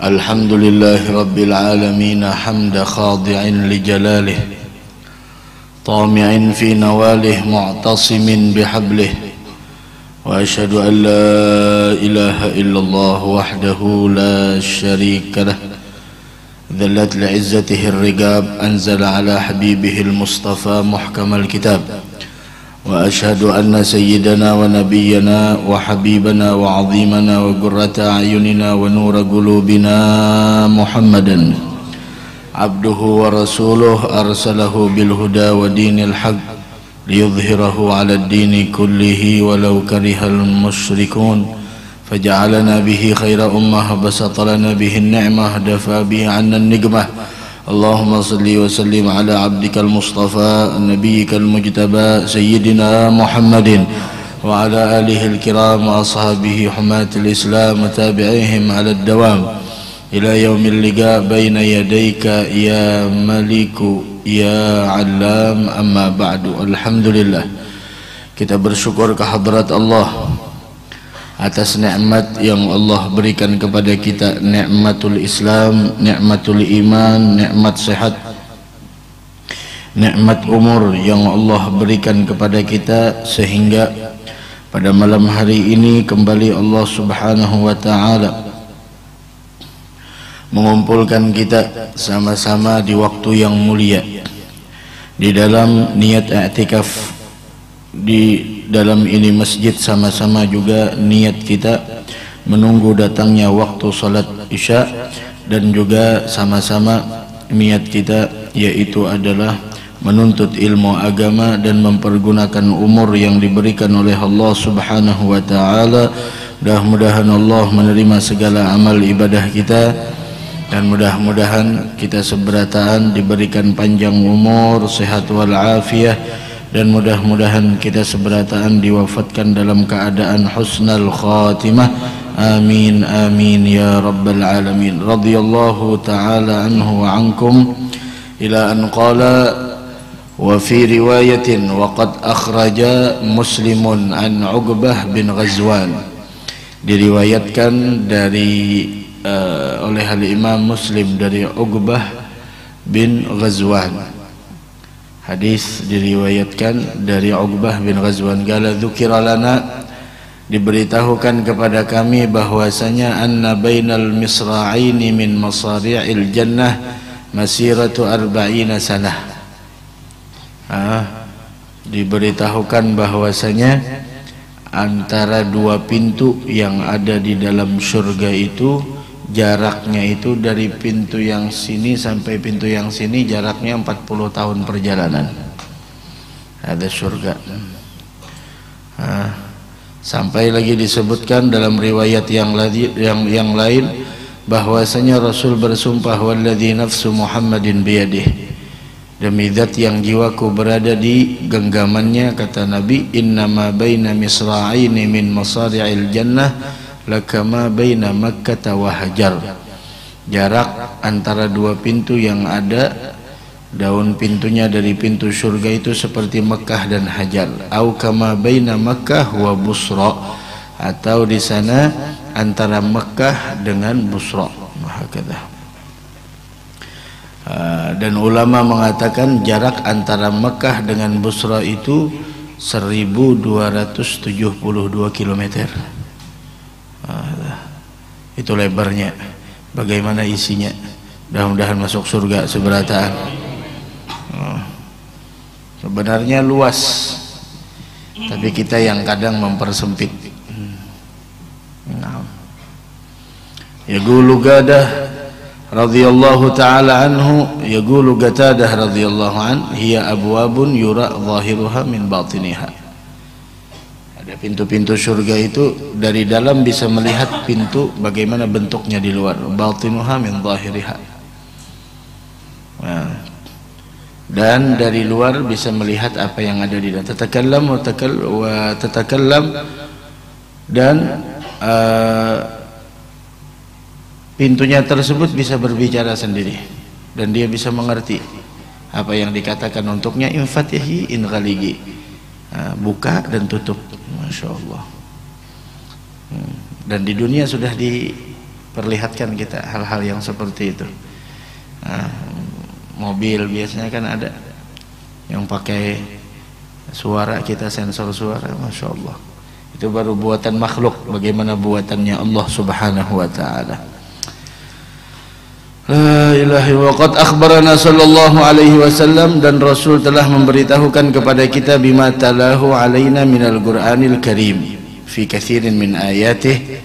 الحمد لله رب العالمين حمد خاضع لجلاله طامع في نواله معتصم بحبله وأشهد أن لا إله إلا الله وحده لا شريك له ذلت لعزته الرقاب أنزل على حبيبه المصطفى محكم الكتاب وأشهد أن سيدنا ونبينا وحبيبنا وعظيمنا وقرة أعيننا ونور قلوبنا محمدا عبده ورسوله أرسله بالهدى ودين الحق ليظهره على الدين كله ولو كره المشركون فجعلنا به خير أمة بسط لنا به النعمة دفع به عنا النقمة اللهم صل وسلم على عبدك المصطفى نبيك المجتبى سيدنا محمد وعلى آله الكرام وأصحابه حماة الإسلام وتابعيهم على الدوام إلى يوم اللقاء بين يديك يا ملك يا علام. أما بعد, alhamdulillah, kita bersyukur kehadrat Allah atas nikmat yang Allah berikan kepada kita, nikmatul Islam, nikmatul iman, nikmat sehat, nikmat umur yang Allah berikan kepada kita, sehingga pada malam hari ini kembali Allah Subhanahu wa taala mengumpulkan kita sama-sama di waktu yang mulia di dalam niat i'tikaf di dalam ini masjid, sama-sama juga niat kita menunggu datangnya waktu salat isya, dan juga sama-sama niat kita yaitu adalah menuntut ilmu agama dan mempergunakan umur yang diberikan oleh Allah Subhanahu wa taala. Mudah-mudahan Allah menerima segala amal ibadah kita, dan mudah-mudahan kita seberataan diberikan panjang umur, sehat wal afiyah, dan mudah-mudahan kita seberataan diwafatkan dalam keadaan husnul khatimah. Amin amin ya rabbal alamin. Radhiyallahu ta'ala anhu wa ankum ila an qala wa fi riwayatin wa qad akhraja Muslimun an Uqbah bin Ghazwan. Diriwayatkan oleh al-Imam Muslim dari Uqbah bin Ghazwan. Hadis diriwayatkan dari Uqbah bin Ghazwan. Qala dzukira lana, diberitahukan kepada kami bahwasanya anna bainal misra'aini min masari'il jannah masiratu 40 sanah. Diberitahukan bahwasanya antara dua pintu yang ada di dalam surga itu, jaraknya itu dari pintu yang sini sampai pintu yang sini jaraknya 40 tahun perjalanan. Ada surga. Sampai lagi disebutkan dalam riwayat yang lain bahwasanya Rasul bersumpah, walladzi nafsu Muhammadin biyadih, demi zat yang jiwaku berada di genggamannya, kata Nabi, innama baina misra'aini min masari'il jannah lakama baina Makkah wa Hajar. Jarak antara dua pintu yang ada, daun pintunya dari pintu surga itu seperti Mekah dan Hajar. Au kama baina Makkah wa Busra, atau di sana antara Mekah dengan Busra. Mahakadzah. Dan ulama mengatakan jarak antara Mekah dengan Busra itu 1272 km. Itu lebarnya. Bagaimana isinya? Mudah-mudahan masuk surga seberataan. Sebenarnya luas, tapi kita yang kadang mempersempit. Yaqulu Qadah radhiyallahu ta'ala anhu, yaqulu Qatadah radhiyallahu an, hiya abwabun yura zahiruha min batiniha. Ada pintu-pintu surga itu dari dalam bisa melihat pintu bagaimana bentuknya di luar, batinuha min zahiriha. Dan dari luar bisa melihat apa yang ada di dalam. Tatakallam wa tatakallam, dan pintunya tersebut bisa berbicara sendiri dan dia bisa mengerti apa yang dikatakan untuknya. Infatihi in ghaligi, buka dan tutup. Masya Allah. Dan di dunia sudah perlihatkan kita hal-hal yang seperti itu. Nah, mobil biasanya kan ada yang pakai suara, kita sensor suara, Masya Allah. Itu baru buatan makhluk, bagaimana buatannya Allah Subhanahu wa ta'ala. La ilaha illallah. Qad akhbarana sallallahu alaihi wasallam, dan Rasul telah memberitahukan kepada kita bima talahu alaina minal Qur'anil Karim fi katsirin min ayatih,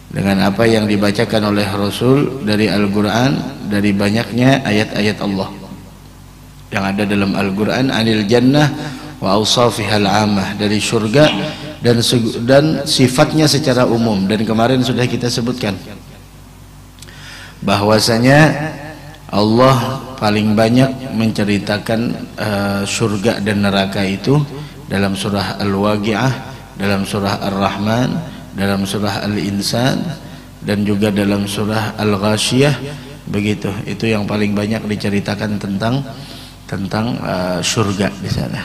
dengan apa yang dibacakan oleh Rasul dari Al-Qur'an, dari banyaknya ayat-ayat Allah yang ada dalam Al-Qur'an, anil jannah wa awsafihal amah, dari surga dan sifatnya secara umum. Dan kemarin sudah kita sebutkan bahwasanya Allah paling banyak menceritakan surga dan neraka itu dalam surah Al-Waqi'ah, dalam surah Ar-Rahman, dalam surah Al-Insan, dan juga dalam surah Al-Ghashiyah. Begitu, itu yang paling banyak diceritakan tentang surga di sana.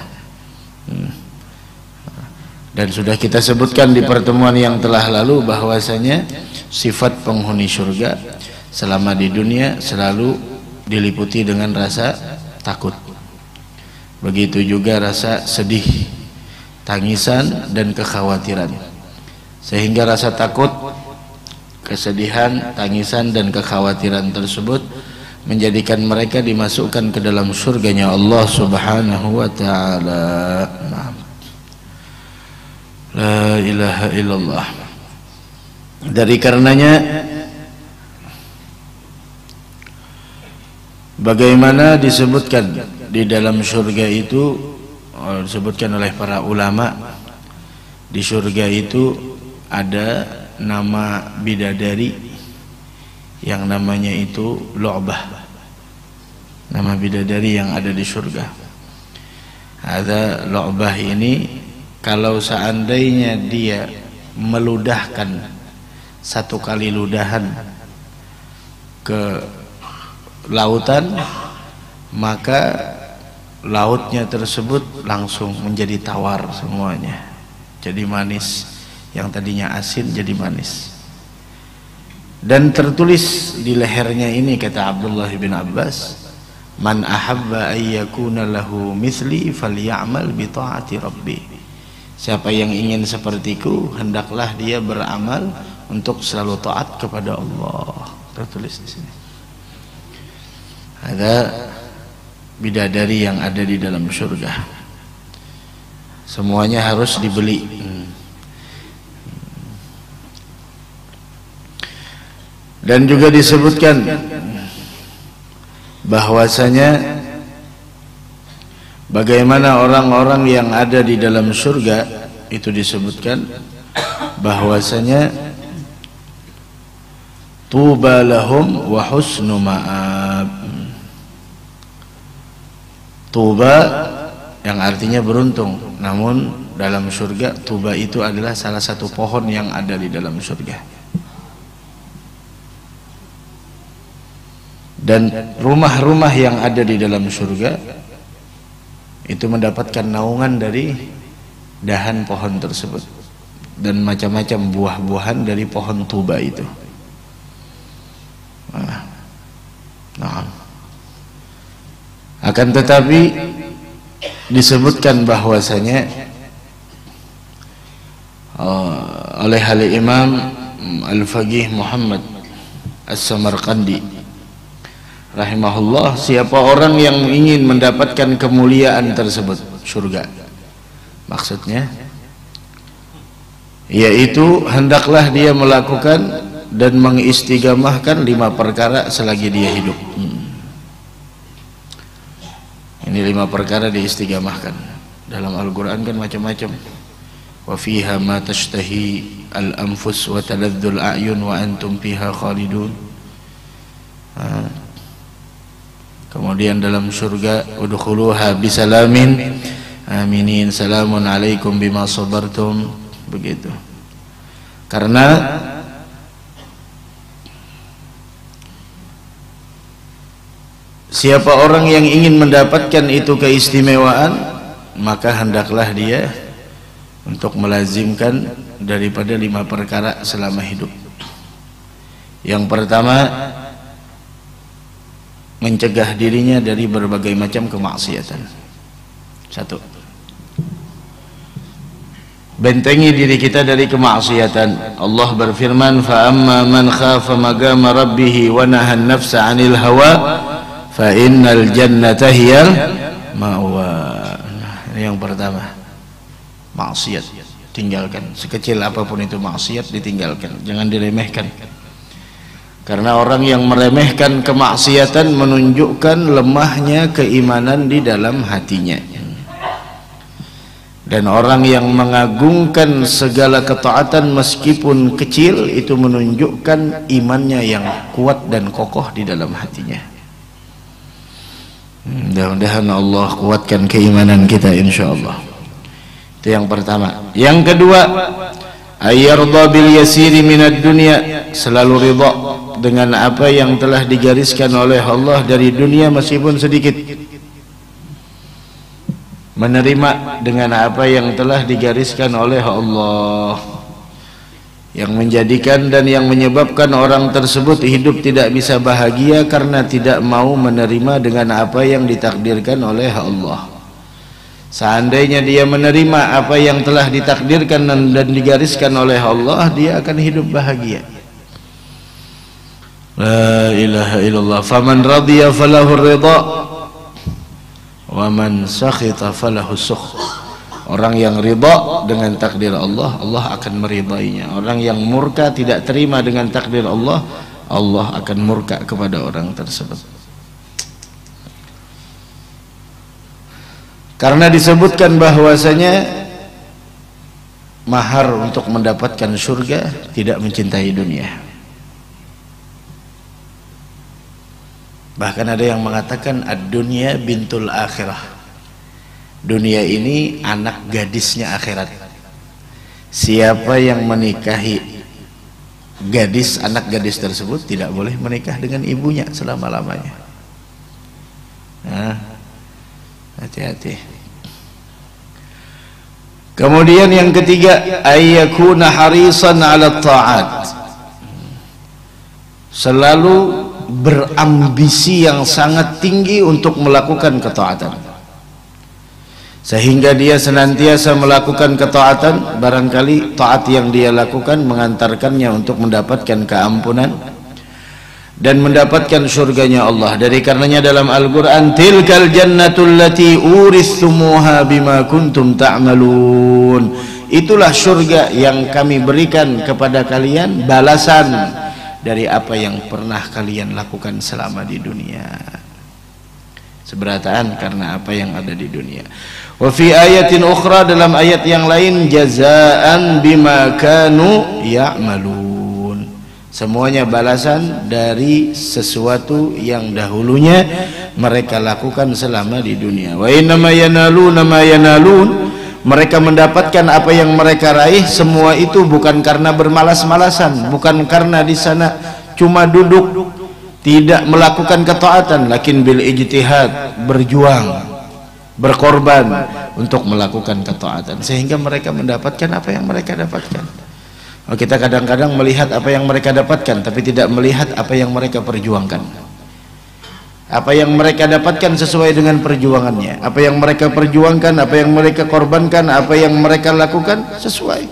Dan sudah kita sebutkan di pertemuan yang telah lalu bahwasanya sifat penghuni surga selama di dunia selalu diliputi dengan rasa takut, begitu juga rasa sedih, tangisan, dan kekhawatiran, sehingga rasa takut, kesedihan, tangisan, dan kekhawatiran tersebut menjadikan mereka dimasukkan ke dalam surganya Allah Subhanahu wa ta'ala. La ilaha illallah. Dari karenanya bagaimana disebutkan di dalam surga itu, disebutkan oleh para ulama, di surga itu ada nama bidadari yang namanya itu Lu'bah, nama bidadari yang ada di surga. Ada Lu'bah ini, kalau seandainya dia meludahkan satu kali ludahan ke lautan, maka lautnya tersebut langsung menjadi tawar semuanya, jadi manis. Yang tadinya asin jadi manis. Dan tertulis di lehernya ini, kata Abdullah bin Abbas, man ahabba ayyakuna lahu mithli falyamal bi ta'ati rabbi. Siapa yang ingin sepertiku, hendaklah dia beramal untuk selalu taat kepada Allah. Tertulis di sini. Ada bidadari yang ada di dalam surga. Semuanya harus dibeli. Dan juga disebutkan bahwasanya bagaimana orang-orang yang ada di dalam surga itu, disebutkan bahwasanya tuba lahum wa husnu ma'ab. Tuba yang artinya beruntung, namun dalam surga tuba itu adalah salah satu pohon yang ada di dalam surga. Dan rumah-rumah yang ada di dalam surga itu mendapatkan naungan dari dahan pohon tersebut dan macam-macam buah-buahan dari pohon tuba itu. Nah, akan tetapi disebutkan bahwasanya oleh Al-Imam Al-Faqih Muhammad As-Samarqandi rahimahullah, siapa orang yang ingin mendapatkan kemuliaan tersebut, surga maksudnya, yaitu hendaklah dia melakukan dan mengistigamahkan 5 perkara selagi dia hidup. Ini 5 perkara diistigamahkan. Dalam Al-Quran kan macam-macam. Wa fiha ma tashtahi al-anfus wa taladzul a'yun wa antum fiha khalidun. Kemudian dalam surga, udkhuluha bisalamin aminin, salamun alaikum bima sabartum. Begitu. Karena siapa orang yang ingin mendapatkan itu keistimewaan, maka hendaklah dia untuk melazimkan daripada 5 perkara selama hidup. Yang pertama, mencegah dirinya dari berbagai macam kemaksiatan. Satu, bentengi diri kita dari kemaksiatan. Allah berfirman, fa amma man khafa maqama rabbih wa nahan nafsa 'anil hawa fa innal jannata hiyal ma'wa. Yang pertama, maksiat tinggalkan. Sekecil apapun itu maksiat ditinggalkan, jangan diremehkan. Karena orang yang meremehkan kemaksiatan menunjukkan lemahnya keimanan di dalam hatinya. Dan orang yang mengagungkan segala ketaatan meskipun kecil, itu menunjukkan imannya yang kuat dan kokoh di dalam hatinya. Mudah-mudahan Allah kuatkan keimanan kita insyaallah. Itu yang pertama. Yang kedua, ayyarda bil yasiri minad dunya, selalu ridha dengan apa yang telah digariskan oleh Allah dari dunia meskipun sedikit. Menerima dengan apa yang telah digariskan oleh Allah, yang menjadikan dan yang menyebabkan orang tersebut hidup tidak bisa bahagia karena tidak mau menerima dengan apa yang ditakdirkan oleh Allah. Seandainya dia menerima apa yang telah ditakdirkan dan digariskan oleh Allah, dia akan hidup bahagia. La ilaha illallah. Faman radiya falahu ridha wa man sakhita falahu sukh. Orang yang ridha dengan takdir Allah, Allah akan meridainya. Orang yang murka tidak terima dengan takdir Allah, Allah akan murka kepada orang tersebut. Karena disebutkan bahwasanya mahar untuk mendapatkan surga tidak mencintai dunia. Bahkan ada yang mengatakan ad-dunya bintul akhirah. Dunia ini anak gadisnya akhirat. Siapa yang menikahi gadis, anak gadis tersebut tidak boleh menikah dengan ibunya selama-lamanya. Nah, hati-hati. Kemudian yang ketiga, ayyakuna harisan 'ala ta'at. Selalu berambisi yang sangat tinggi untuk melakukan ketaatan, sehingga dia senantiasa melakukan ketaatan. Barangkali taat yang dia lakukan mengantarkannya untuk mendapatkan keampunan dan mendapatkan surganya Allah. Dari karenanya dalam Al-Quran, tilkal jannatul lati urithumuha bima kuntum ta'malun. Itulah surga yang kami berikan kepada kalian balasan dari apa yang pernah kalian lakukan selama di dunia. Seberataan karena apa yang ada di dunia. Wa fi ayatin ukhra, dalam ayat yang lain, jazaan bima kanu ya'malun. Semuanya balasan dari sesuatu yang dahulunya mereka lakukan selama di dunia. Wa innama yanaluna ma yanalun, mereka mendapatkan apa yang mereka raih semua itu bukan karena bermalas-malasan, bukan karena di sana cuma duduk tidak melakukan ketaatan, lakin bil ijtihad, berjuang, berkorban untuk melakukan ketaatan, sehingga mereka mendapatkan apa yang mereka dapatkan. Kita kadang-kadang melihat apa yang mereka dapatkan tapi tidak melihat apa yang mereka perjuangkan. Apa yang mereka dapatkan sesuai dengan perjuangannya, apa yang mereka perjuangkan, apa yang mereka korbankan, apa yang mereka lakukan sesuai.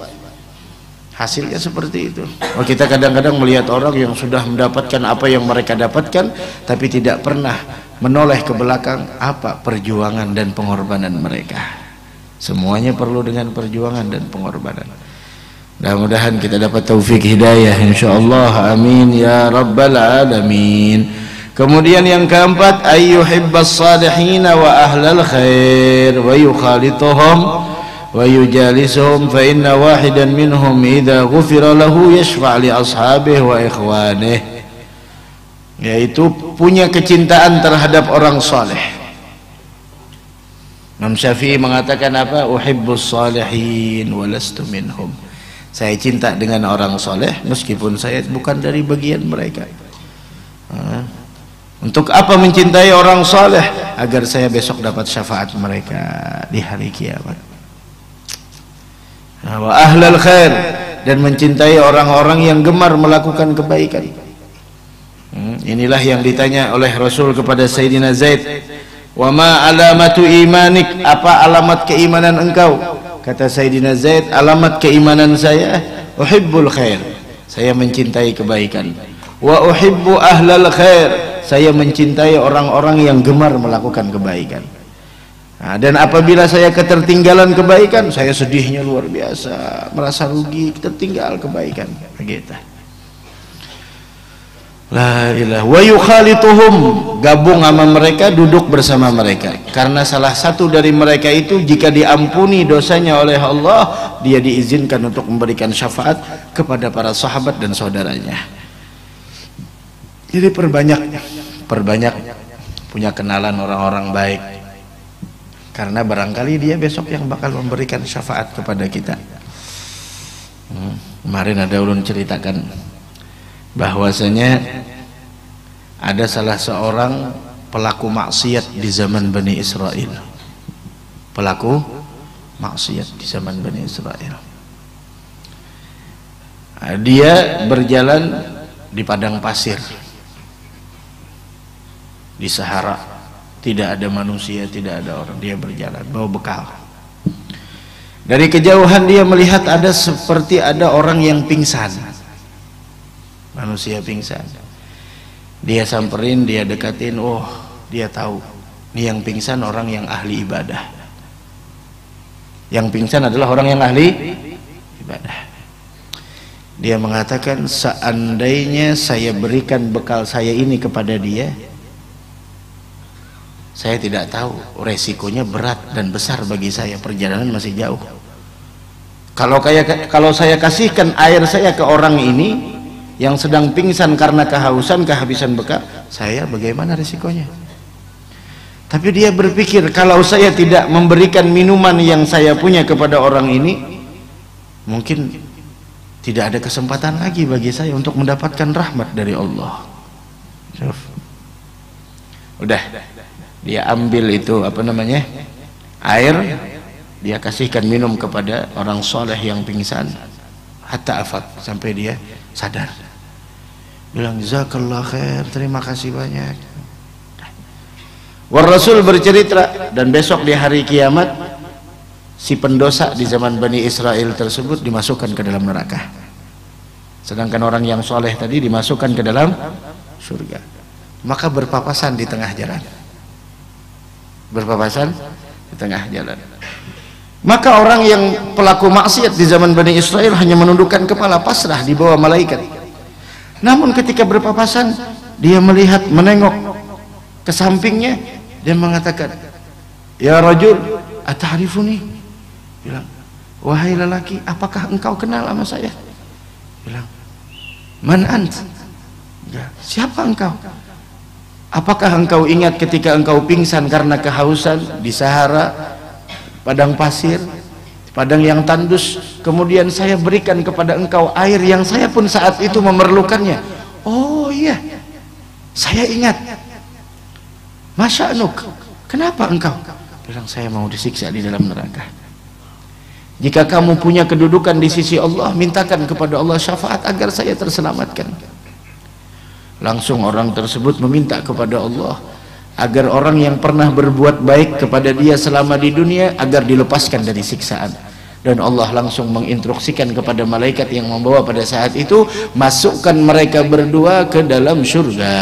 Hasilnya seperti itu. Kita kadang-kadang melihat orang yang sudah mendapatkan apa yang mereka dapatkan tapi tidak pernah menoleh ke belakang apa perjuangan dan pengorbanan mereka. Semuanya perlu dengan perjuangan dan pengorbanan. Mudah-mudahan kita dapat taufik hidayah insyaallah, amin ya rabbal alamin. Kemudian yang keempat, ayyuhibbas salihin wa ahlal khair wa yukhalituhum wa yujalisuhum fa inna wahidan minhum idza ghufira lahu yashfa' li ashabihi wa ikhwanihi. Yaitu punya kecintaan terhadap orang saleh. Imam Syafi'i mengatakan apa? Uhibbus salihin wa lastu minhum. Saya cinta dengan orang saleh meskipun saya bukan dari bagian mereka. Untuk apa mencintai orang saleh? Agar saya besok dapat syafaat mereka di hari kiamat. Wa ahlal khair, dan mencintai orang-orang yang gemar melakukan kebaikan. Inilah yang ditanya oleh Rasul kepada Sayyidina Zaid, wa ma alamatu imanik, apa alamat keimanan engkau? Kata Sayyidina Zaid, alamat keimanan saya uhibbul khair, saya mencintai kebaikan, wa uhibbu ahlal khair, saya mencintai orang-orang yang gemar melakukan kebaikan. Nah, dan apabila saya ketertinggalan kebaikan, saya sedihnya luar biasa, merasa rugi, tertinggal kebaikan. Begitu. La ilaha wa yukhalituhum, gabung sama mereka, duduk bersama mereka. Karena salah satu dari mereka itu jika diampuni dosanya oleh Allah, dia diizinkan untuk memberikan syafaat kepada para sahabat dan saudaranya. Jadi perbanyak punya kenalan orang-orang baik, karena barangkali dia besok yang bakal memberikan syafaat kepada kita. Kemarin ada ulun ceritakan bahwasanya ada salah seorang pelaku maksiat di zaman Bani Israel. Pelaku maksiat di zaman Bani Israel. Dia berjalan di padang pasir, di Sahara, tidak ada manusia, tidak ada orang. Dia berjalan bawa bekal. Dari kejauhan dia melihat seperti ada orang yang pingsan, manusia pingsan. Dia samperin, dia dekatin. Oh, dia tahu ini yang pingsan orang yang ahli ibadah. Yang pingsan adalah orang yang ahli ibadah. Dia mengatakan, seandainya saya berikan bekal saya ini kepada dia, saya tidak tahu, resikonya berat dan besar bagi saya, perjalanan masih jauh. Kalau saya kasihkan air saya ke orang ini yang sedang pingsan karena kehausan, kehabisan bekal, saya bagaimana risikonya? Tapi dia berpikir, kalau saya tidak memberikan minuman yang saya punya kepada orang ini, mungkin tidak ada kesempatan lagi bagi saya untuk mendapatkan rahmat dari Allah. Udah, dia ambil itu air, dia kasihkan minum kepada orang soleh yang pingsan, hatta afaq, sampai dia sadar. Bilang, jazakallah khair, terima kasih banyak. War Rasul bercerita, dan besok di hari kiamat si pendosa di zaman Bani Israel tersebut dimasukkan ke dalam neraka, sedangkan orang yang soleh tadi dimasukkan ke dalam surga. Maka berpapasan di tengah jalan, berpapasan di tengah jalan. Maka orang yang pelaku maksiat di zaman Bani Israel hanya menundukkan kepala, pasrah di bawah malaikat. Namun ketika berpapasan, dia melihat, menengok ke sampingnya, dia mengatakan, ya rajul, ata'rifuni? Bilang, wahai lelaki, apakah engkau kenal sama saya? Bilang, man ant? Ya, siapa engkau? Apakah engkau ingat ketika engkau pingsan karena kehausan di Sahara, padang pasir, padang yang tandus, kemudian saya berikan kepada engkau air yang saya pun saat itu memerlukannya? Oh iya, saya ingat. Masya Allah, kenapa engkau? Bilang, saya mau disiksa di dalam neraka. Jika kamu punya kedudukan di sisi Allah, mintakan kepada Allah syafaat agar saya terselamatkan. Langsung orang tersebut meminta kepada Allah agar orang yang pernah berbuat baik kepada dia selama di dunia agar dilepaskan dari siksaan. Dan Allah langsung menginstruksikan kepada malaikat yang membawa pada saat itu, masukkan mereka berdua ke dalam surga.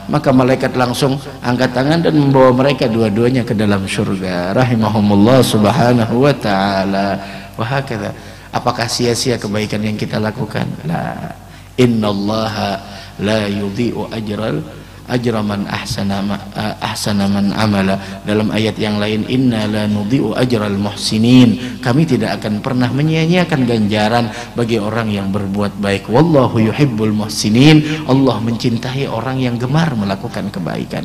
Maka malaikat langsung angkat tangan dan membawa mereka dua-duanya ke dalam surga. Rahimahumullah subhanahu wa ta'ala. Wahakadha. Apakah sia-sia kebaikan yang kita lakukan? La. Innallaha la yudhi'u ajra man ahsana man amala. Dalam ayat yang lain, inna la nudhi'u ajral muhsinin, kami tidak akan pernah menyia-nyiakan ganjaran bagi orang yang berbuat baik. Wallahu yuhibbul muhsinin, Allah mencintai orang yang gemar melakukan kebaikan.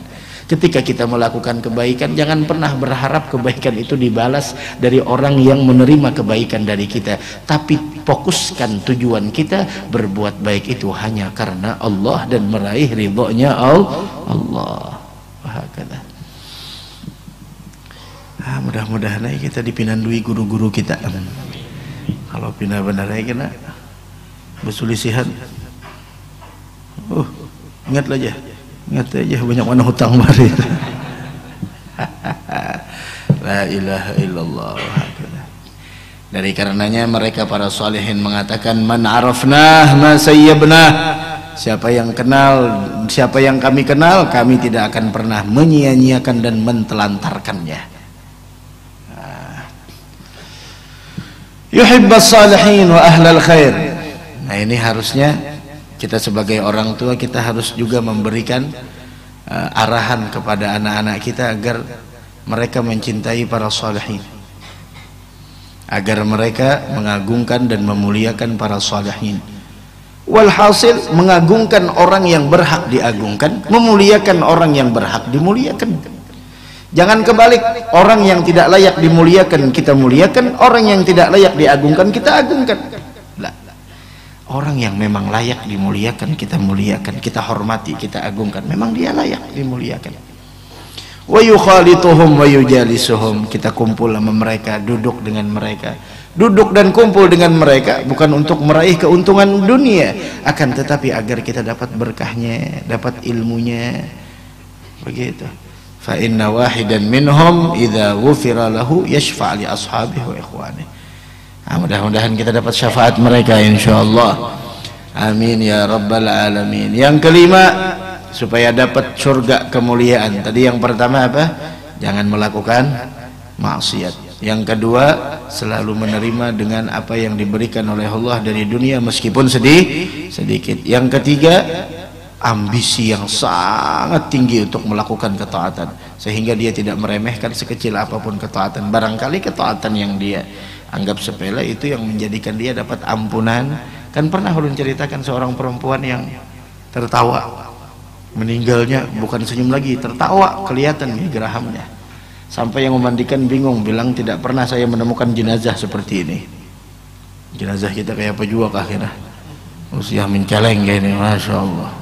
Ketika kita melakukan kebaikan, jangan pernah berharap kebaikan itu dibalas dari orang yang menerima kebaikan dari kita, tapi fokuskan tujuan kita berbuat baik itu hanya karena Allah dan meraih ridhonya Allah. Wahakala. Mudah-mudahan kita dipinandui guru-guru kita. Kalau pindah benar kena bersulisihan, ingat aja banyak mana hutang mari. La ilaha illallah. Dari karenanya mereka para salihin mengatakan, man arafnah ma sayyabnah, siapa yang kami kenal, kami tidak akan pernah menyia-nyiakan dan mentelantarkannya. Yuhibbas salihin wa ahlal khair. Nah, ini harusnya kita sebagai orang tua, kita harus juga memberikan arahan kepada anak-anak kita agar mereka mencintai para salihin, agar mereka mengagungkan dan memuliakan para salihin. Walhasil mengagungkan orang yang berhak diagungkan, memuliakan orang yang berhak dimuliakan. Jangan kebalik, orang yang tidak layak dimuliakan kita muliakan, orang yang tidak layak diagungkan kita agungkan. Lah, orang yang memang layak dimuliakan kita muliakan, kita hormati, kita agungkan, memang dia layak dimuliakan. Wa yukhalituhum wa yujalisuhum, kita kumpul sama mereka, duduk dengan mereka. Duduk dan kumpul dengan mereka bukan untuk meraih keuntungan dunia, akan tetapi agar kita dapat berkahnya, dapat ilmunya. Begitu. Fa inna wahidan minhum idza ghufira lahu yashfa' li ashabihi wa ikhwanihi. Mudah-mudahan kita dapat syafaat mereka insyaallah. Amin ya rabbal alamin. Yang kelima, supaya dapat surga kemuliaan. Tadi yang pertama apa? Jangan melakukan maksiat. Yang kedua, selalu menerima dengan apa yang diberikan oleh Allah dari dunia meskipun sedikit. Yang ketiga, ambisi yang sangat tinggi untuk melakukan ketaatan, sehingga dia tidak meremehkan sekecil apapun ketaatan. Barangkali ketaatan yang dia anggap sepele itu yang menjadikan dia dapat ampunan. Kan pernah ulun ceritakan seorang perempuan yang tertawa, meninggalnya bukan senyum lagi, tertawa, kelihatan nih gerahamnya. Sampai yang memandikan bingung, bilang tidak pernah saya menemukan jenazah seperti ini. Jenazah kita kayak apa juga akhirnya, usia menceleng kayak ini, masya Allah.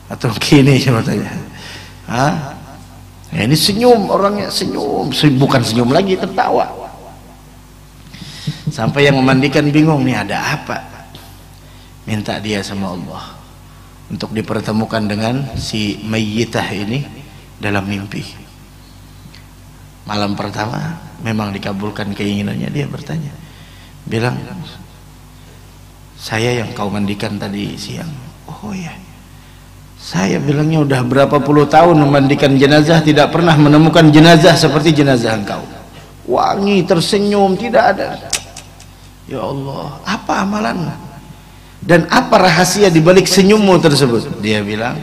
Atau gini sebetulnya, ya, ini senyum, orangnya senyum, bukan senyum lagi, tertawa. Sampai yang memandikan bingung, nih ada apa? Minta dia sama Allah untuk dipertemukan dengan si mayyitah ini dalam mimpi. Malam pertama memang dikabulkan keinginannya, dia bertanya, bilang, saya yang kau mandikan tadi siang. Oh ya, saya bilangnya udah berapa puluh tahun memandikan jenazah, tidak pernah menemukan jenazah seperti jenazah engkau. Wangi, tersenyum, tidak ada. Ya Allah, apa amalan dan apa rahasia di balik senyummu tersebut? Dia bilang,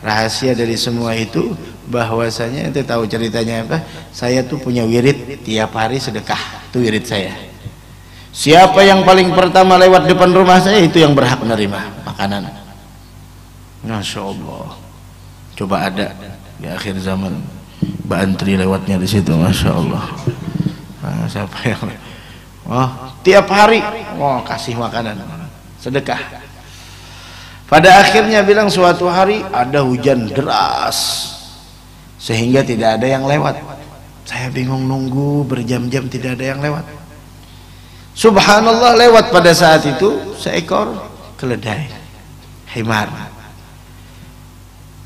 rahasia dari semua itu bahwasanya, ente tahu ceritanya apa? Saya tuh punya wirid tiap hari sedekah, itu wirid saya. Siapa yang paling pertama lewat depan rumah saya, itu yang berhak menerima makanan. Masya Allah. Coba ada di akhir zaman Mbak Antri lewatnya di situ, masya Allah. Nah, siapa yang tiap hari kasih makanan, sedekah. Pada akhirnya bilang suatu hari ada hujan deras sehingga tidak ada yang lewat. Saya bingung nunggu berjam-jam tidak ada yang lewat. Subhanallah, lewat pada saat itu seekor keledai, himar.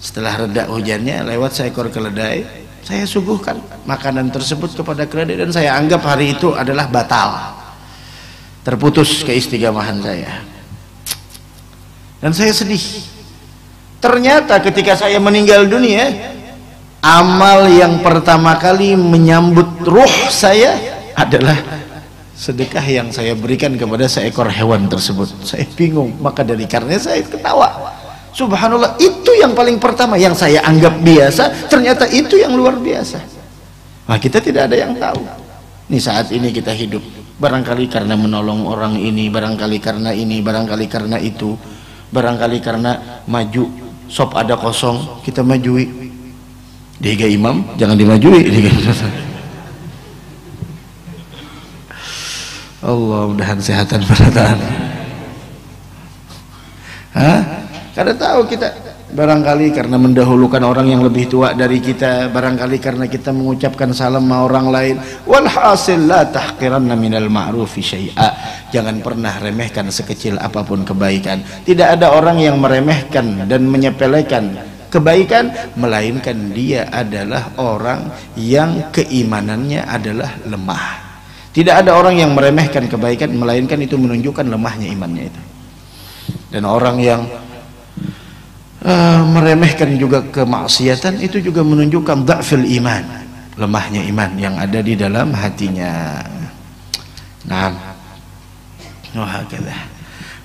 Setelah reda hujannya, lewat seekor keledai. Saya suguhkan makanan tersebut kepada keledai dan saya anggap hari itu adalah batal, terputus keistigamahan saya. Dan saya sedih. Ternyata ketika saya meninggal dunia, amal yang pertama kali menyambut ruh saya adalah sedekah yang saya berikan kepada seekor hewan tersebut. Saya bingung, maka dari karenanya saya ketawa. Subhanallah, itu yang paling pertama yang saya anggap biasa, ternyata itu yang luar biasa. Nah, kita tidak ada yang tahu. Nih saat ini kita hidup, barangkali karena menolong orang ini, barangkali karena ini, barangkali karena itu, barangkali karena maju, sop ada kosong, kita majui. Diga imam, jangan dimajui. Allah mudahan sehatan berataan. Karena tahu kita barangkali karena mendahulukan orang yang lebih tua dari kita, barangkali karena kita mengucapkan salam sama orang lain. Walhasil la tahqiranna minal ma'rufi syai'a. jangan pernah remehkan sekecil apapun kebaikan. Tidak ada orang yang meremehkan dan menyepelekan kebaikan, melainkan dia adalah orang yang keimanannya adalah lemah. Tidak ada orang yang meremehkan kebaikan, melainkan itu menunjukkan lemahnya imannya itu. Dan orang yang meremehkan juga kemaksiatan, itu juga menunjukkan dha'fil iman, lemahnya iman yang ada di dalam hatinya. Nah, wahakadzah.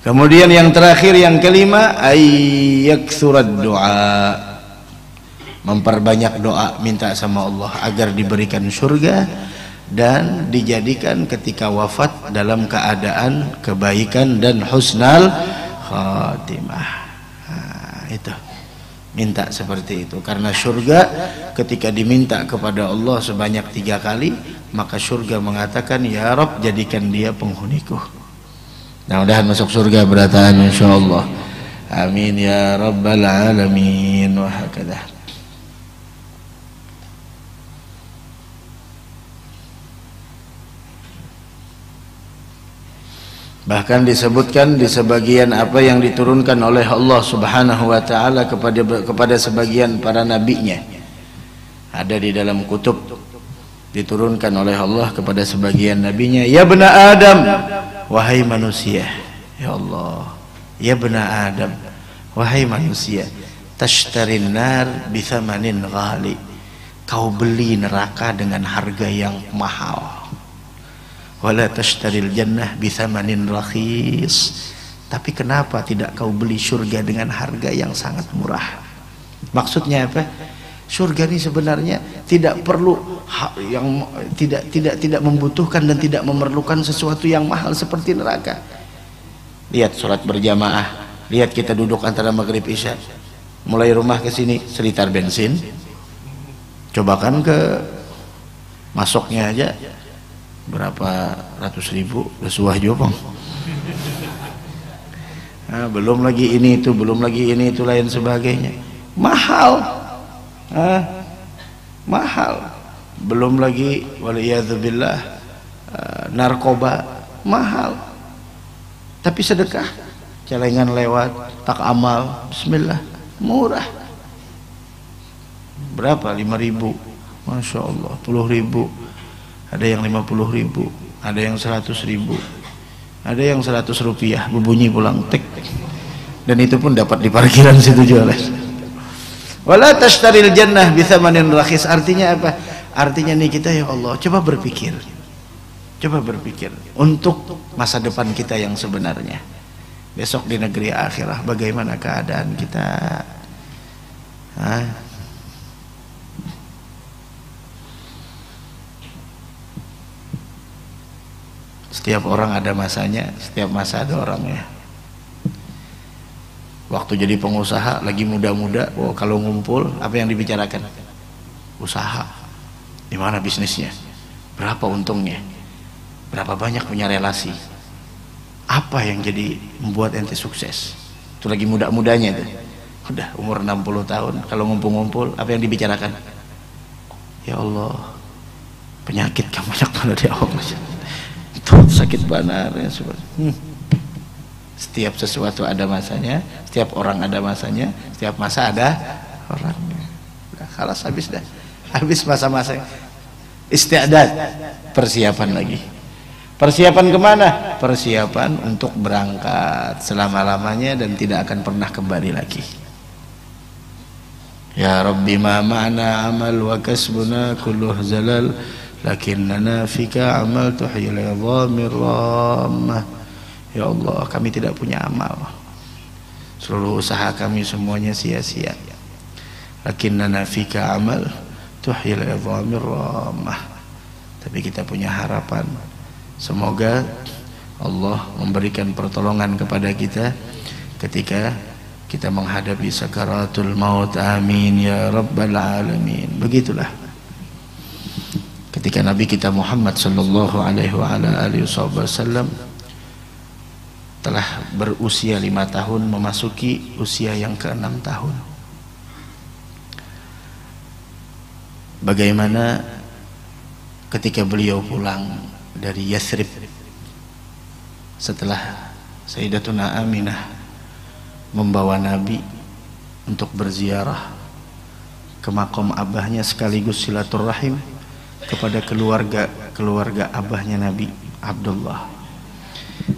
Kemudian yang terakhir, yang kelima, ayyaksurad doa, memperbanyak doa, minta sama Allah agar diberikan surga dan dijadikan ketika wafat dalam keadaan kebaikan dan husnal khatimah. Itu minta seperti itu, karena surga ketika diminta kepada Allah sebanyak 3 kali, maka surga mengatakan, ya Rabb, jadikan dia penghuniku. Mudah-mudahan masuk surga berataan insyaallah. Amin ya rabbal alamin. Wa hakadah. Bahkan disebutkan di sebagian apa yang diturunkan oleh Allah Subhanahu wa taala kepada sebagian para nabinya. Ada di dalam kutub, diturunkan oleh Allah kepada sebagian nabinya, ya bena Adam, wahai manusia. Ya Allah, ya bena Adam, wahai manusia, tashtarin nar bithamanin ghali, kau beli neraka dengan harga yang mahal. Wala tashtaril jannah bithamanin rakhis, tapi kenapa tidak kau beli surga dengan harga yang sangat murah? Maksudnya apa? Surga ini sebenarnya tidak perlu yang tidak membutuhkan dan tidak memerlukan sesuatu yang mahal seperti neraka. Lihat sholat berjamaah, lihat kita duduk antara maghrib isya, mulai rumah ke sini seliter bensin, cobakan ke masuknya aja berapa ratus ribu, udah suah jopong. Nah, belum lagi ini itu, belum lagi ini itu lain sebagainya, mahal. Mahal. Belum lagi waliyadzubillah narkoba, mahal. Tapi sedekah, celengan lewat, tak amal, bismillah, murah. Berapa? 5.000, masya Allah, 10.000. Ada yang 50.000, ada yang 100.000, ada yang 100 rupiah, berbunyi pulang tek, dan itu pun dapat di parkiran situ jualan. Wala tashtaril jannah bithamanin rakhis, artinya apa? Artinya nih kita, ya Allah, coba berpikir untuk masa depan kita yang sebenarnya. Besok di negeri akhirah bagaimana keadaan kita? Setiap orang ada masanya, setiap masa ada orangnya. Waktu jadi pengusaha lagi muda-muda, kalau ngumpul apa yang dibicarakan? Usaha. Di mana bisnisnya? Berapa untungnya? Berapa banyak punya relasi? Apa yang jadi membuat ente sukses? Itu lagi muda-mudanya tuh. Udah umur 60 tahun, kalau ngumpul-ngumpul apa yang dibicarakan? Ya Allah, penyakit kamu banyak mana di Allah. Sakit benar ya, setiap sesuatu ada masanya, setiap orang ada masanya, setiap masa ada orangnya. Udah, kalas, habis dah, habis masa-masa isti'dad, persiapan lagi. Persiapan kemana? Persiapan untuk berangkat selama-lamanya dan tidak akan pernah kembali lagi. Ya Rabbi, ma ma'na amal wa kasbuna kulluh zalal, lakinnana fika amal tuhyil idhamir ramah. Ya Allah, kami tidak punya amal, seluruh usaha kami semuanya sia-sia. Lakinnana fika amal tuhyil idhamir ramah, tapi kita punya harapan, semoga Allah memberikan pertolongan kepada kita ketika kita menghadapi sakaratul maut. Amin ya rabbal alamin. Begitulah ketika Nabi kita Muhammad sallallahu alaihi wasallam telah berusia 5 tahun memasuki usia yang ke-6 tahun. Bagaimana ketika beliau pulang dari Yathrib setelah Sayyidatuna Aminah membawa Nabi untuk berziarah ke makam abahnya sekaligus silaturahim kepada keluarga abahnya Nabi Abdullah.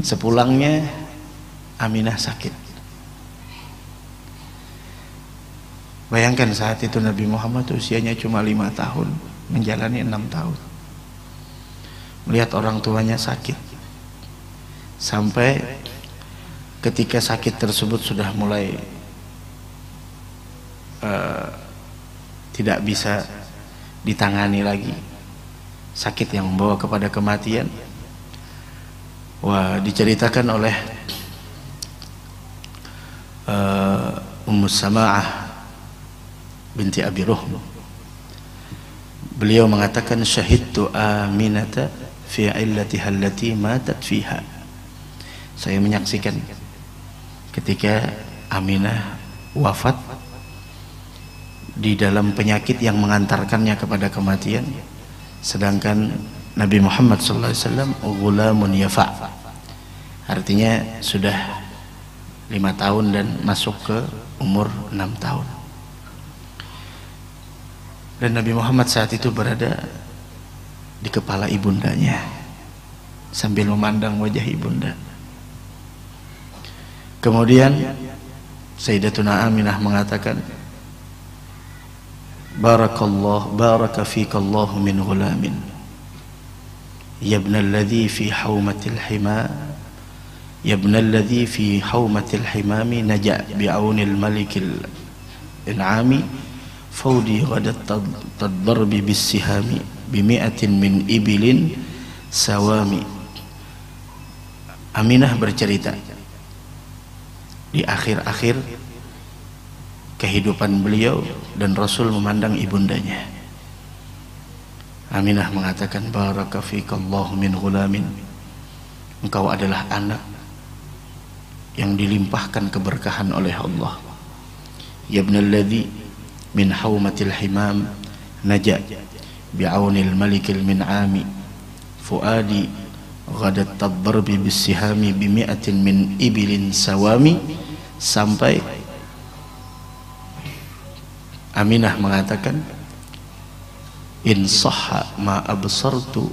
Sepulangnya Aminah sakit. Bayangkan saat itu Nabi Muhammad usianya cuma 5 tahun, menjalani 6 tahun. Melihat orang tuanya sakit, sampai ketika sakit tersebut sudah mulai tidak bisa ditangani lagi, sakit yang membawa kepada kematian. Wah, diceritakan oleh Ummu Sama'ah binti Abi Ruhm, beliau mengatakan syahidtu Aminata fi illatiha allati matat fiha. Saya menyaksikan ketika Aminah wafat di dalam penyakit yang mengantarkannya kepada kematian, sedangkan Nabi Muhammad SAW ghulamun yafa', artinya sudah 5 tahun dan masuk ke umur 6 tahun. Dan Nabi Muhammad saat itu berada di kepala ibundanya sambil memandang wajah ibunda. Kemudian Sayyidatuna Aminah mengatakan, baraka fikallahu min ghulamin yabna alladhi fi hawmatil hima yabna alladhi fi hawmatil himami naja bi'aunil malikil in'ami faudi ghadat tadbarbi bisihami bimi'atin min ibilin sawami. Aminah bercerita di akhir-akhir kehidupan beliau dan Rasul memandang ibundanya. Aminah mengatakan, baraka fikallahu min ghulamin, engkau adalah anak yang dilimpahkan keberkahan oleh Allah. Yabnalladzi min haumatil himam naja bi'aunil malikil min'ami fuadi ghadat tadbarbi bisihami bimi'atin min ibilin sawami, sampai Aminah mengatakan, in sahha ma absartu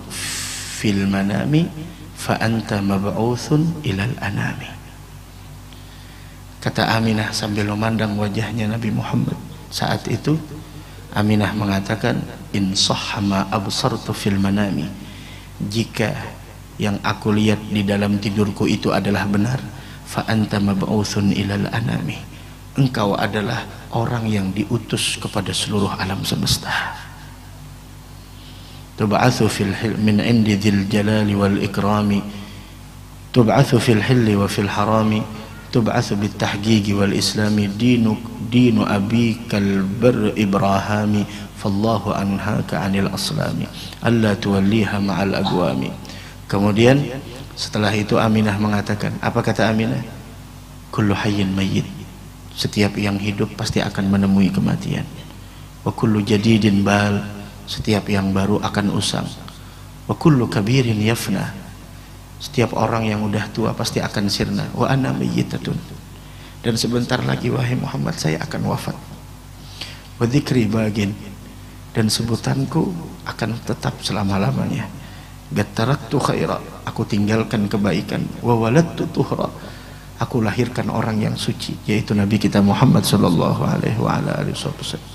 fil manami fa anta mab'utsun ilal anami. Kata Aminah sambil memandang wajahnya Nabi Muhammad saat itu, Aminah mengatakan, in sahha ma absartu fil manami, jika yang aku lihat di dalam tidurku itu adalah benar, fa anta mab'utsun ilal anami, engkau adalah orang yang diutus kepada seluruh alam semesta. Tub'atsu fil min indi dzil jalali wal ikrami, tub'atsu fil hilli wa fil harami, tub'atsu bit tahqiqi wal islami, dinu abikal bar ibrahami, fallahu anhaka anil aslami alla tuwalliha ma'al agwami. Kemudian setelah itu Aminah mengatakan, apa kata Aminah? Kullu hayyin mayyit, setiap yang hidup pasti akan menemui kematian. Wa kullu jadidin bal, setiap yang baru akan usang. Wa kullu kabirin yafna, setiap orang yang udah tua pasti akan sirna. Wa ana mayyitatun, dan sebentar lagi wahai Muhammad saya akan wafat. Wa dzikri bagin, dan sebutanku akan tetap selama-lamanya. Gattaraktu khaira, aku tinggalkan kebaikan. Wa waladtu tuhra, aku lahirkan orang yang suci, yaitu Nabi kita Muhammad sallallahu alaihi wa ala alihi wasallam.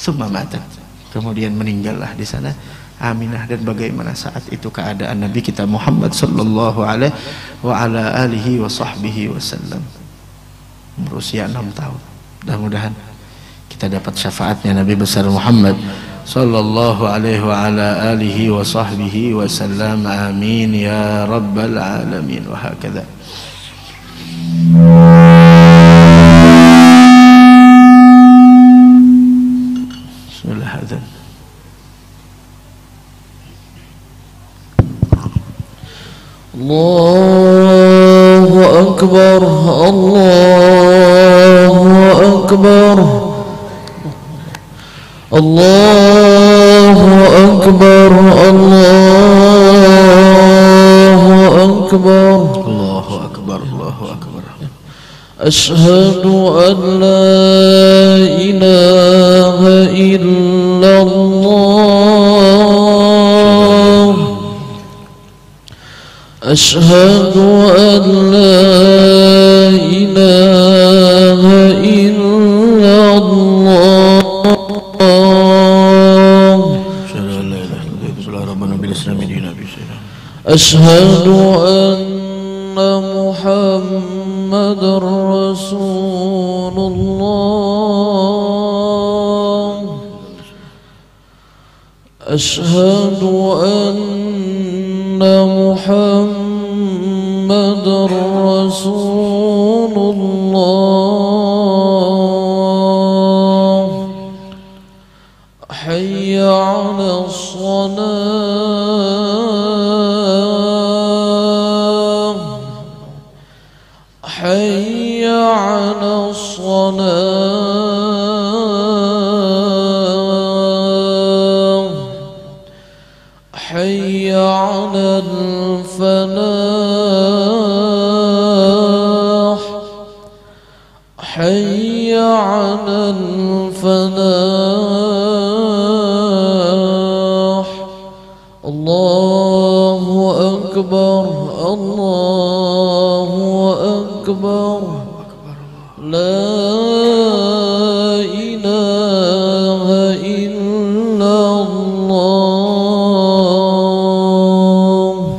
Summa matat, kemudian meninggallah di sana Aminah. Dan bagaimana saat itu keadaan Nabi kita Muhammad sallallahu alaihi wa ala alihi wa sahbihi wasallam, berusia 6 tahun. Mudah-mudahan kita dapat syafaatnya Nabi besar Muhammad sallallahu alaihi wa ala alihi wa sahbihi wasallam. Amin ya rabbal alamin. Wa hakadha. Bismillah. Adzan. Allahu akbar, Allahu akbar, Allahu akbar, Allahu akbar, Allahu Allahu akbar. Asyhadu an la ilaha illallah. Asyhadu an la ilaha illallah. Asyhadu anna Muhammadar Rasulullah. Asyhadu anna Muhammadar Rasulullah. Hayya 'alas salah. Hayya 'alas salah. Hayya 'alal falah. Hayya 'alal falah. Allahu akbar. Allahu akbar. La ilaha illallah.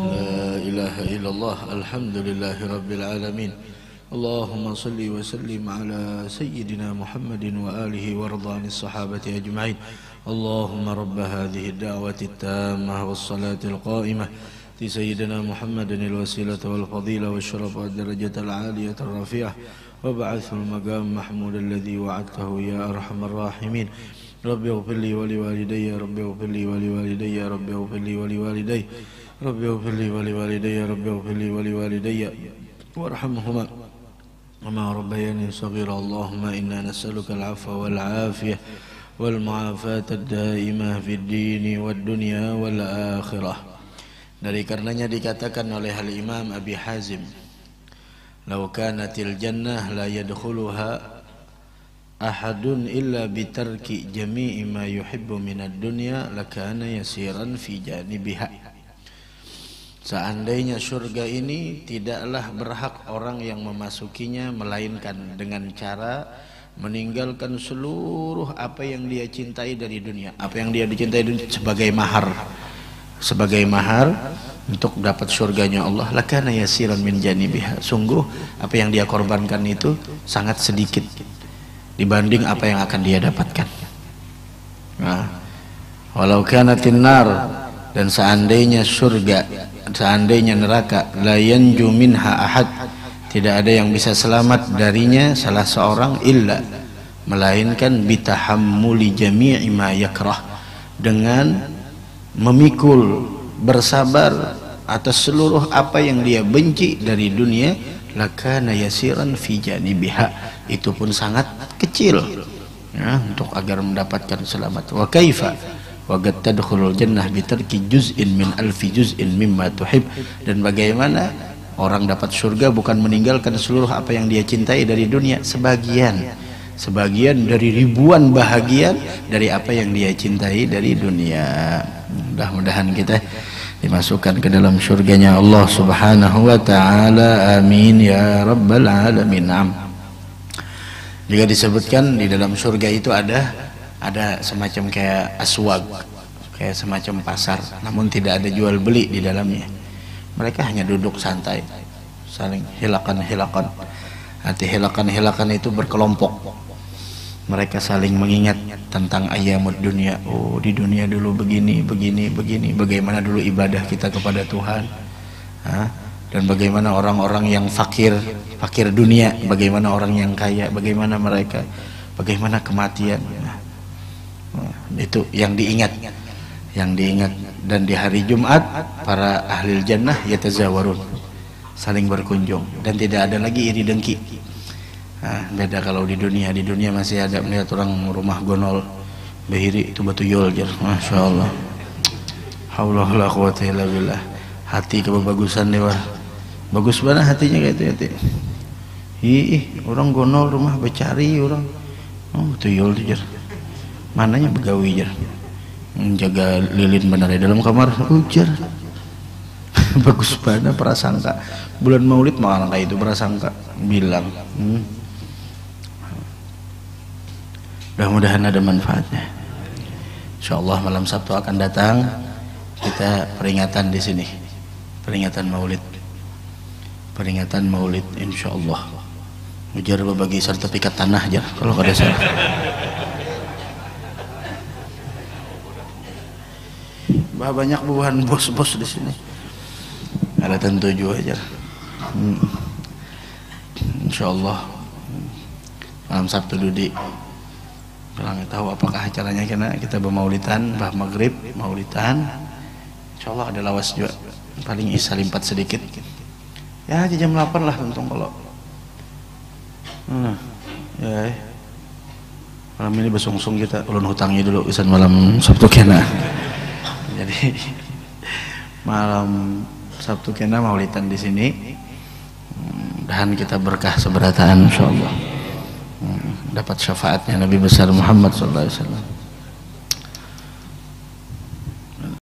La ilaha illallah. Alhamdulillahi rabbil alamin. Allahumma salli wa sallim ala sayyidina Muhammadin wa alihi wa radhani sahabati ajma'in. Allahumma rabba hadhihi ad-da'wati at-tammah was-salati al-qa'imah li sayyidina Muhammadin al-wasilata wal-fadila wash-sharafa wad-darajata al-'aliyata ar-rafi'ah wa ba'athu al-maqam mahmud alladhi wa'adtahu ya arhamar rahimin. Rabbi ighfir li wa li walidayya. Rabbi ighfir li wa li walidayya. Rabbi ighfir li wa li walidayya. Rabbi ighfir li wa li walidayya. Rabbi ighfir li wa li walidayya warhamhuma وما ربياني صغيرا. اللهم إنا نسألك العفو والعافية والمعافاة الدائمة في الدين والدنيا والآخرة. Dari karenanya dikatakan oleh Al-Imam Abi Hazim, "Law kanatil jannah la yadkhuluha ahadun illa bitarki jami'i ma yuhibbu minad dunya lakana yasiran fi janibiha." Seandainya surga ini tidaklah berhak orang yang memasukinya melainkan dengan cara meninggalkan seluruh apa yang dia cintai dari dunia, apa yang dia dicintai dunia sebagai mahar untuk dapat surganya Allah. Lakana yasiran min janibiha. Sungguh apa yang dia korbankan itu sangat sedikit dibanding apa yang akan dia dapatkan. Nah, walau kanatin nar, dan seandainya surga, seandainya neraka, la yanju minha ahad, tidak ada yang bisa selamat darinya salah seorang illa, melainkan bitahammuli jami'i ma yakrah, dengan memikul, bersabar atas seluruh apa yang dia benci dari dunia. Lakana yasiran fi janibiha, itu pun sangat kecil ya, untuk agar mendapatkan selamat. Wa kaifa wa qad tadkhulul jannah bitarki juz'in min alfi juz'in mimma tuhib, dan bagaimana orang dapat surga bukan meninggalkan seluruh apa yang dia cintai dari dunia, sebagian dari ribuan bahagian dari apa yang dia cintai dari dunia. Mudah-mudahan kita dimasukkan ke dalam surganya Allah Subhanahu wa ta'ala. Amin ya rabbal alamin. Juga disebutkan di dalam surga itu ada semacam kayak aswag, kayak semacam pasar, namun tidak ada jual beli di dalamnya. Mereka hanya duduk santai, saling hilakan-hilakan. Arti hilakan-hilakan itu berkelompok. Mereka saling mengingat tentang ayyamud dunia. Oh, di dunia dulu begini. Bagaimana dulu ibadah kita kepada Tuhan. Dan bagaimana orang-orang yang fakir dunia, bagaimana orang yang kaya, bagaimana mereka, bagaimana kematian. Itu yang diingat. Dan di hari Jumat para ahli jannah yatazawarun, saling berkunjung, dan tidak ada lagi iri dengki. Beda kalau di dunia masih ada melihat orang rumah gonol behiri itu batu yol jar, masya Allah. Haula wala quwata illa billah. Hati kebagusan dewa, bagus banget hatinya kayak itu. orang gonol rumah becari orang. Oh tuyul jar. Mananya begawi jar. Menjaga lilin benar di dalam kamar ujar. Bagus banget prasangka. Bulan Maulid malah kayak itu prasangka bilang. Mudah-mudahan ada manfaatnya. Insyaallah malam Sabtu akan datang kita peringatan di sini. Peringatan Maulid. Peringatan Maulid insyaallah. Ujar berbagi sertifikat tanah aja kalau ada saya. Banyak buahan bos-bos di sini. Ada tentu juga aja. Insyaallah malam Sabtu Dudi. Bilang tahu apakah acaranya karena kita bermaulidan, bah maghrib maulidan. Insyaallah ada lawas juga. Paling isya limpat sedikit. Ya jam 8 lah untung kalau. Ya. Malam ini besungsung kita ulun hutangnya dulu usan malam Sabtu kena. Jadi malam Sabtu kena maulidan di sini. Dan kita berkah seberataan insyaallah. Dapat syafaatnya Nabi besar Muhammad sallallahu alaihi wasallam.